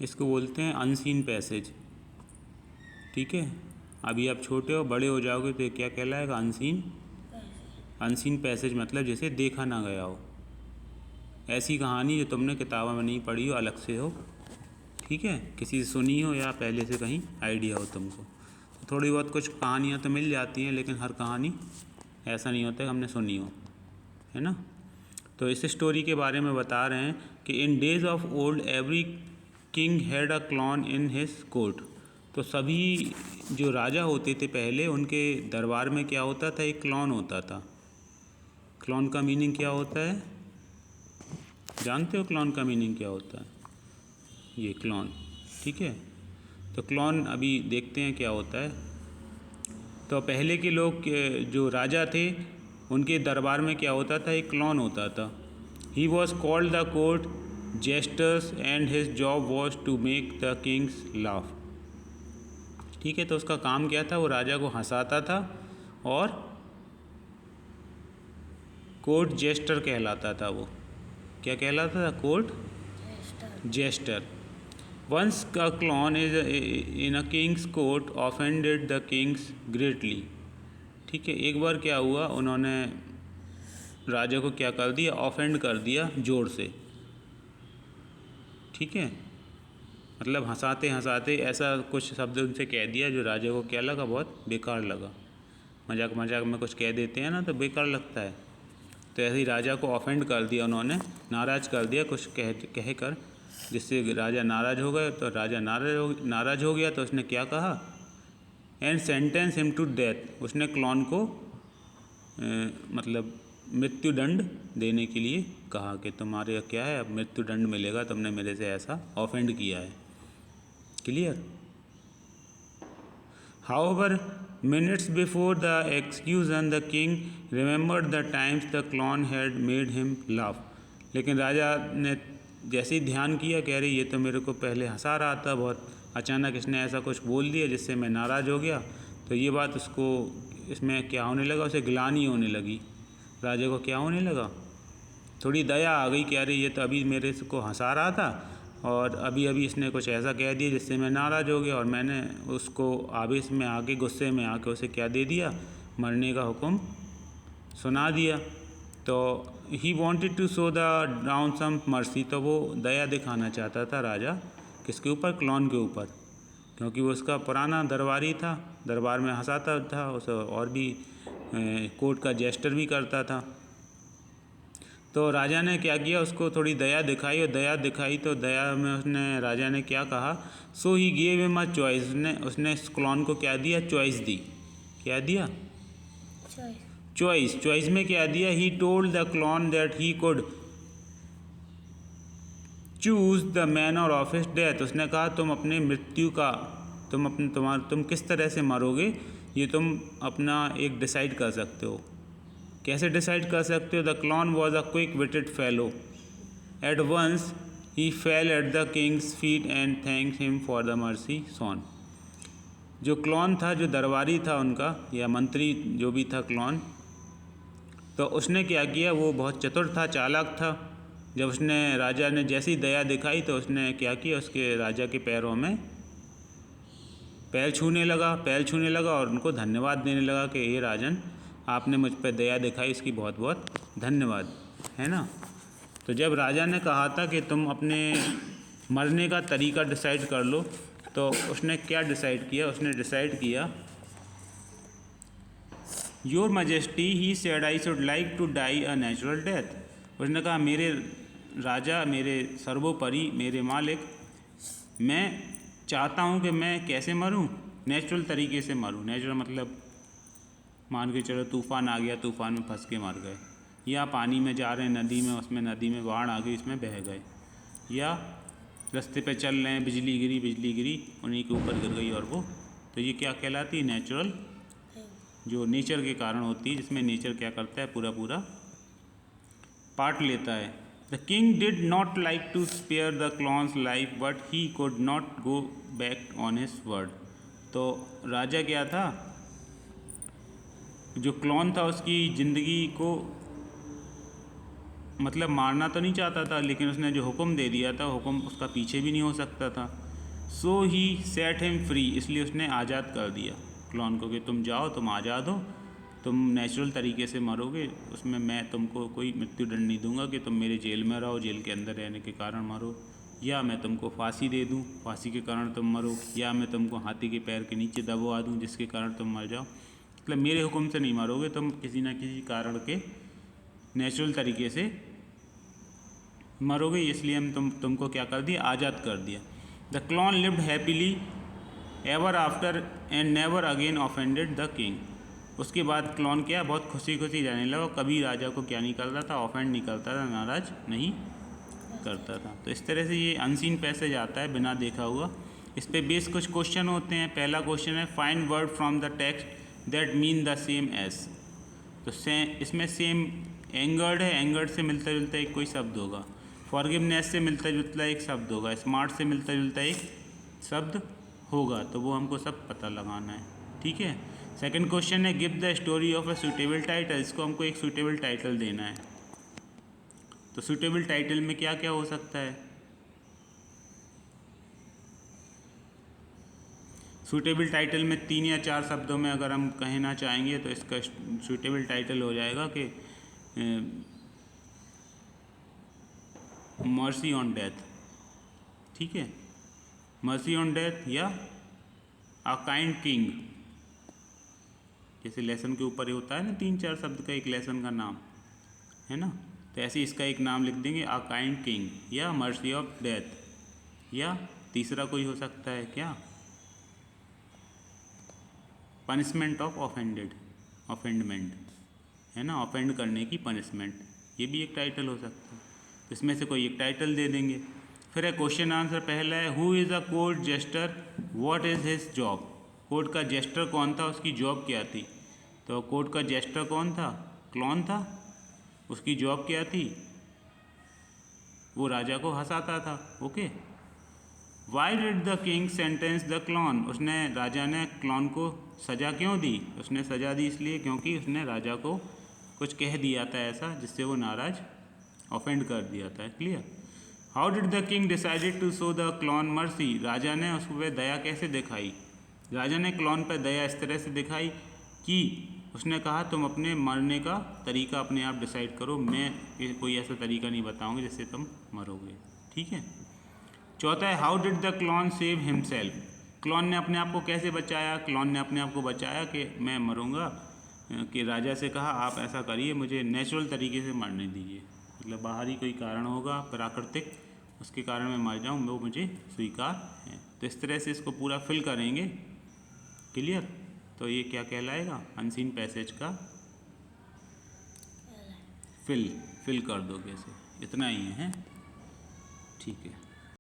इसको बोलते हैं अनसीन पैसेज। ठीक है, अभी आप छोटे हो, बड़े हो जाओगे तो ये क्या कहलाएगा? अनसीन। अनसीन पैसेज मतलब जैसे देखा ना गया हो, ऐसी कहानी जो तुमने किताबों में नहीं पढ़ी हो, अलग से हो। ठीक है, किसी से सुनी हो या पहले से कहीं आइडिया हो तुमको। तो थोड़ी बहुत कुछ कहानियाँ तो मिल जाती हैं, लेकिन हर कहानी ऐसा नहीं होता है हमने सुनी हो, है ना। तो इस स्टोरी के बारे में बता रहे हैं कि in days of old every king had a clown in his court. तो सभी जो राजा होते थे पहले, उनके दरबार में क्या होता था? एक क्लॉन होता था। क्लॉन का मीनिंग क्या होता है? जानते हो क्लॉन का मीनिंग क्या होता है? ये क्लॉन, ठीक है। तो क्लॉन अभी देखते हैं क्या होता है। तो पहले के लोग जो राजा थे, उनके दरबार में क्या होता था? एक क्लॉन होता था। He was called the court jesters and his job was to make the kings laugh. ठीक है, तो उसका काम क्या था? वो राजा को हंसाता था और कोर्ट जेस्टर कहलाता था। वो क्या कहलाता था? Court jester. वंस का clown is in a king's court offended the kings greatly. ठीक है, एक बार क्या हुआ, उन्होंने राजा को क्या कर दिया? ऑफेंड कर दिया जोर से। ठीक है, मतलब हंसाते हंसाते ऐसा कुछ शब्द उनसे कह दिया जो राजा को क्या लगा? बहुत बेकार लगा। मजाक मजाक में कुछ कह देते हैं ना तो बेकार लगता है। तो ऐसे ही राजा को ऑफेंड कर दिया उन्होंने, नाराज़ कर दिया कुछ कह कर, जिससे राजा नाराज़ हो गए। तो राजा नाराज़ हो गया तो उसने क्या कहा? And sentence him to death. उसने क्लॉन को मतलब मृत्युदंड देने के लिए कहा कि तुम्हारे क्या है, अब मृत्युदंड मिलेगा, तुमने मेरे से ऐसा ऑफेंड किया है। Clear? However, minutes before the execution, the king remembered the times the clown had made him laugh. लेकिन राजा ने जैसे ही ध्यान किया, कह रही ये तो मेरे को पहले हंसा रहा था बहुत, अचानक इसने ऐसा कुछ बोल दिया जिससे मैं नाराज़ हो गया। तो ये बात उसको, इसमें क्या होने लगा? उसे ग्लानि होने लगी। राजा को क्या होने लगा? थोड़ी दया आ गई। कह रही ये तो अभी मेरे को हंसा रहा था और अभी अभी इसने कुछ ऐसा कह दिया जिससे मैं नाराज़ हो गया, और मैंने उसको आवेश में आके, गुस्से में आके उसे क्या दे दिया? मरने का हुक्म सुना दिया। तो he wanted to show the down some mercy. तो वो दया दिखाना चाहता था राजा, किसके ऊपर? क्लॉन के ऊपर, क्योंकि वो उसका पुराना दरबारी था, दरबार में हंसाता था उसे, और भी कोर्ट का जेस्टर भी करता था। तो राजा ने क्या किया? उसको थोड़ी दया दिखाई, और दया दिखाई तो दया में उसने, राजा ने क्या कहा? So he gave him a choice. उसने इस क्लॉन को क्या दिया? चॉइस दी। क्या दिया? चॉइस। चॉइस में क्या दिया? He told the clown that he could choose the manner of his death. उसने कहा तुम अपने मृत्यु का, तुम किस तरह से मरोगे, ये तुम अपना एक डिसाइड कर सकते हो। कैसे डिसाइड कर सकते हो? The clown was a quick witted fellow. At once he fell at the king's feet and thanks him for the mercy shown. जो क्लॉन था, जो दरबारी था उनका, या मंत्री जो भी था क्लॉन, तो उसने क्या किया? वो बहुत चतुर था, चालाक था। जब उसने, राजा ने जैसी दया दिखाई तो उसने क्या किया? उसके राजा के पैरों में पैर छूने लगा और उनको धन्यवाद देने लगा कि ये राजन, आपने मुझ पर दया दिखाई, इसकी बहुत बहुत धन्यवाद, है ना। तो जब राजा ने कहा था कि तुम अपने मरने का तरीका डिसाइड कर लो, तो उसने क्या डिसाइड किया? उसने डिसाइड किया, your majesty he said I should like to die a natural death. उसने कहा मेरे राजा, मेरे सर्वोपरि, मेरे मालिक, मैं चाहता हूँ कि मैं कैसे मरूँ? नेचुरल तरीके से मरूँ। नेचुरल मतलब मान के चलो तूफ़ान आ गया, तूफ़ान में फंस के मर गए, या पानी में जा रहे हैं नदी में, उसमें नदी में बाढ़ आ गई, इसमें बह गए, या रास्ते पे चल रहे हैं, बिजली गिरी, उन्हीं के ऊपर गिर गई और वो, तो ये क्या कहलाती है? नेचुरल, जो नेचर के कारण होती है, जिसमें नेचर क्या करता है? पूरा पार्ट लेता है। The king did not like to spare the clown's life but he could not go back on his word. तो राजा क्या था? जो क्लॉन था उसकी ज़िंदगी को मतलब मारना तो नहीं चाहता था, लेकिन उसने जो हुक्म दे दिया था हुक्म उसका पीछे भी नहीं हो सकता था। सो ही सेट हिम फ्री, इसलिए उसने आज़ाद कर दिया क्लॉन को कि तुम जाओ, तुम आज़ाद हो, तुम नेचुरल तरीके से मरोगे, उसमें मैं तुमको कोई मृत्युदंड नहीं दूंगा कि तुम मेरे जेल में रहो, जेल के अंदर रहने के कारण मरो, या मैं तुमको फांसी दे दूं, फांसी के कारण तुम मरो, या मैं तुमको हाथी के पैर के नीचे दबवा दूं जिसके कारण तुम मर जाओ। मतलब मेरे हुक्म से नहीं मरोगे तुम, किसी न किसी कारण के नेचुरल तरीके से मरोगे, इसलिए हम तुमको क्या कर दिया, आज़ाद कर दिया। The clone lived happily ever after and never again offended the king. उसके बाद क्लॉन क्या, बहुत खुशी खुशी रहने लगा, कभी राजा को क्या नहीं करता था, ऑफेंड नहीं करता था, नाराज नहीं करता था। तो इस तरह से ये अनसीन पैसेज आता है बिना देखा हुआ। इस पे बेस कुछ क्वेश्चन होते हैं। पहला क्वेश्चन है find word from the text that mean the same as. तो इसमें सेम एंगर्ड है, एंगर्ड से मिलता जुलता एक कोई शब्द होगा, फॉरगिवनेस से मिलता जुलता एक शब्द होगा, स्मार्ट से मिलता जुलता एक शब्द होगा, तो वो हमको सब पता लगाना है, ठीक है। सेकंड क्वेश्चन है give the story of a suitable title. इसको हमको एक सूटेबल टाइटल देना है। तो सूटेबल टाइटल में क्या क्या हो सकता है, सूटेबल टाइटल में 3 या 4 शब्दों में अगर हम कहना चाहेंगे तो इसका सूटेबल टाइटल हो जाएगा कि मर्सी ऑन डेथ, ठीक है, मर्सी ऑन डेथ या अ काइंड किंग, जैसे लेसन के ऊपर ही होता है ना 3-4 शब्द का एक लेसन का नाम है ना, तो ऐसे इसका एक नाम लिख देंगे अ काइंड किंग या मर्सी ऑफ डेथ, या तीसरा कोई हो सकता है क्या, पनिशमेंट ऑफ ऑफेंडेड, ऑफेंडमेंट है ना, ऑफेंड करने की पनिशमेंट, ये भी एक टाइटल हो सकता है। इसमें से कोई एक टाइटल दे देंगे। फिर है क्वेश्चन आंसर। पहला है who is a court jester, what is his job. Court का जेस्टर कौन था, उसकी जॉब क्या थी। तो कोर्ट का जेस्टर कौन था, क्लॉन था, उसकी जॉब क्या थी, वो राजा को हंसाता था, okay. Why did the king sentence the clone, उसने राजा ने क्लॉन को सज़ा क्यों दी, उसने सज़ा दी इसलिए क्योंकि उसने राजा को कुछ कह दिया था ऐसा जिससे वो नाराज, ऑफेंड कर दिया था, clear. How did the king decided to show the clown mercy, राजा ने उस पर दया कैसे दिखाई, राजा ने क्लॉन पर दया इस तरह से दिखाई कि उसने कहा तुम अपने मरने का तरीका अपने आप डिसाइड करो, मैं कोई ऐसा तरीका नहीं बताऊंगा जिससे तुम मरोगे, ठीक है। चौथा है how did the clone save himself, clone ने अपने आप को कैसे बचाया, क्लॉन ने अपने आप को बचाया कि मैं मरूंगा, कि राजा से कहा आप ऐसा करिए मुझे नेचुरल तरीके से मरने दीजिए, मतलब बाहरी कोई कारण होगा प्राकृतिक, उसके कारण मैं मर जाऊँ वो मुझे स्वीकार है। तो इस तरह से इसको पूरा फिल करेंगे, क्लियर। तो ये क्या कहलाएगा, अनसीन पैसेज का फिल कर दोगे इसे, इतना ही है, ठीक है।